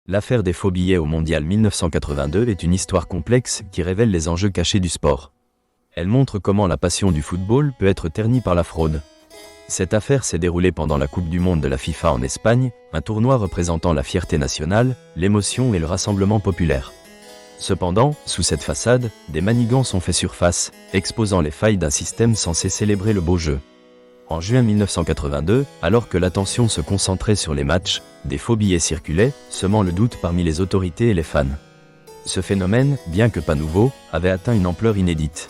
L'affaire des faux billets au Mondial 1982 est une histoire complexe qui révèle les enjeux cachés du sport. Elle montre comment la passion du football peut être ternie par la fraude. Cette affaire s'est déroulée pendant la Coupe du Monde de la FIFA en Espagne, un tournoi représentant la fierté nationale, l'émotion et le rassemblement populaire. Cependant, sous cette façade, des manigances ont fait surface, exposant les failles d'un système censé célébrer le beau jeu. En juin 1982, alors que l'attention se concentrait sur les matchs, des faux billets circulaient, semant le doute parmi les autorités et les fans. Ce phénomène, bien que pas nouveau, avait atteint une ampleur inédite.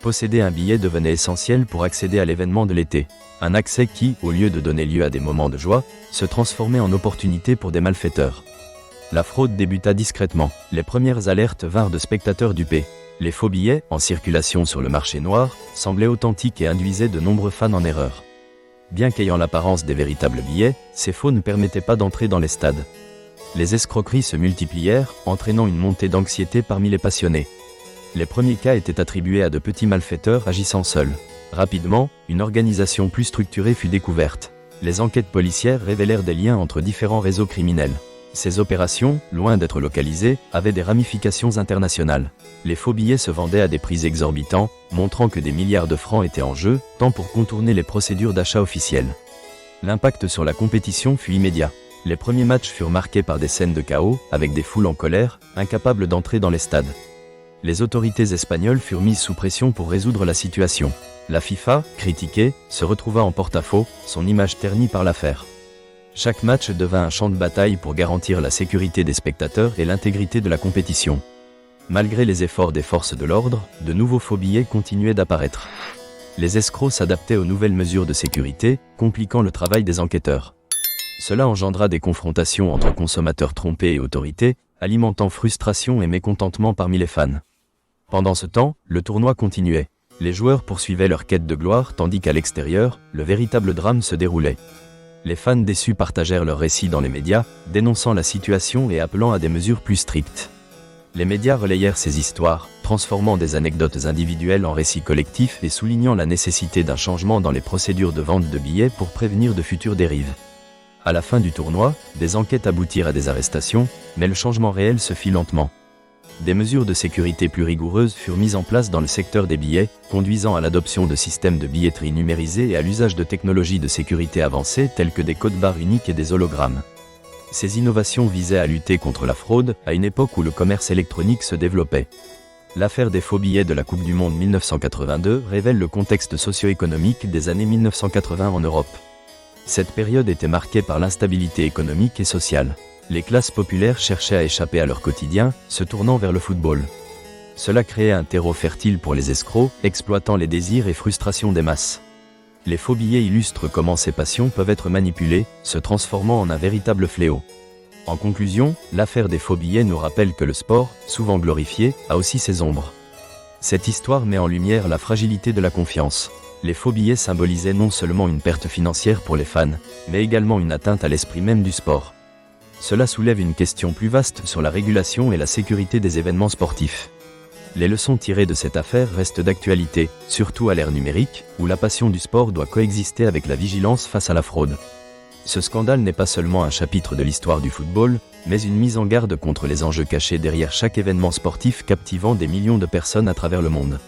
Posséder un billet devenait essentiel pour accéder à l'événement de l'été. Un accès qui, au lieu de donner lieu à des moments de joie, se transformait en opportunité pour des malfaiteurs. La fraude débuta discrètement. Les premières alertes vinrent de spectateurs dupés. Les faux billets, en circulation sur le marché noir, semblaient authentiques et induisaient de nombreux fans en erreur. Bien qu'ayant l'apparence des véritables billets, ces faux ne permettaient pas d'entrer dans les stades. Les escroqueries se multiplièrent, entraînant une montée d'anxiété parmi les passionnés. Les premiers cas étaient attribués à de petits malfaiteurs agissant seuls. Rapidement, une organisation plus structurée fut découverte. Les enquêtes policières révélèrent des liens entre différents réseaux criminels. Ces opérations, loin d'être localisées, avaient des ramifications internationales. Les faux billets se vendaient à des prix exorbitants, montrant que des milliards de francs étaient en jeu, tant pour contourner les procédures d'achat officielles. L'impact sur la compétition fut immédiat. Les premiers matchs furent marqués par des scènes de chaos, avec des foules en colère, incapables d'entrer dans les stades. Les autorités espagnoles furent mises sous pression pour résoudre la situation. La FIFA, critiquée, se retrouva en porte-à-faux, son image ternie par l'affaire. Chaque match devint un champ de bataille pour garantir la sécurité des spectateurs et l'intégrité de la compétition. Malgré les efforts des forces de l'ordre, de nouveaux faux billets continuaient d'apparaître. Les escrocs s'adaptaient aux nouvelles mesures de sécurité, compliquant le travail des enquêteurs. Cela engendra des confrontations entre consommateurs trompés et autorités, alimentant frustration et mécontentement parmi les fans. Pendant ce temps, le tournoi continuait. Les joueurs poursuivaient leur quête de gloire tandis qu'à l'extérieur, le véritable drame se déroulait. Les fans déçus partagèrent leurs récits dans les médias, dénonçant la situation et appelant à des mesures plus strictes. Les médias relayèrent ces histoires, transformant des anecdotes individuelles en récits collectifs et soulignant la nécessité d'un changement dans les procédures de vente de billets pour prévenir de futures dérives. À la fin du tournoi, des enquêtes aboutirent à des arrestations, mais le changement réel se fit lentement. Des mesures de sécurité plus rigoureuses furent mises en place dans le secteur des billets, conduisant à l'adoption de systèmes de billetterie numérisés et à l'usage de technologies de sécurité avancées telles que des codes-barres uniques et des hologrammes. Ces innovations visaient à lutter contre la fraude, à une époque où le commerce électronique se développait. L'affaire des faux billets de la Coupe du Monde 1982 révèle le contexte socio-économique des années 1980 en Europe. Cette période était marquée par l'instabilité économique et sociale. Les classes populaires cherchaient à échapper à leur quotidien, se tournant vers le football. Cela créait un terreau fertile pour les escrocs, exploitant les désirs et frustrations des masses. Les faux billets illustrent comment ces passions peuvent être manipulées, se transformant en un véritable fléau. En conclusion, l'affaire des faux billets nous rappelle que le sport, souvent glorifié, a aussi ses ombres. Cette histoire met en lumière la fragilité de la confiance. Les faux billets symbolisaient non seulement une perte financière pour les fans, mais également une atteinte à l'esprit même du sport. Cela soulève une question plus vaste sur la régulation et la sécurité des événements sportifs. Les leçons tirées de cette affaire restent d'actualité, surtout à l'ère numérique, où la passion du sport doit coexister avec la vigilance face à la fraude. Ce scandale n'est pas seulement un chapitre de l'histoire du football, mais une mise en garde contre les enjeux cachés derrière chaque événement sportif captivant des millions de personnes à travers le monde.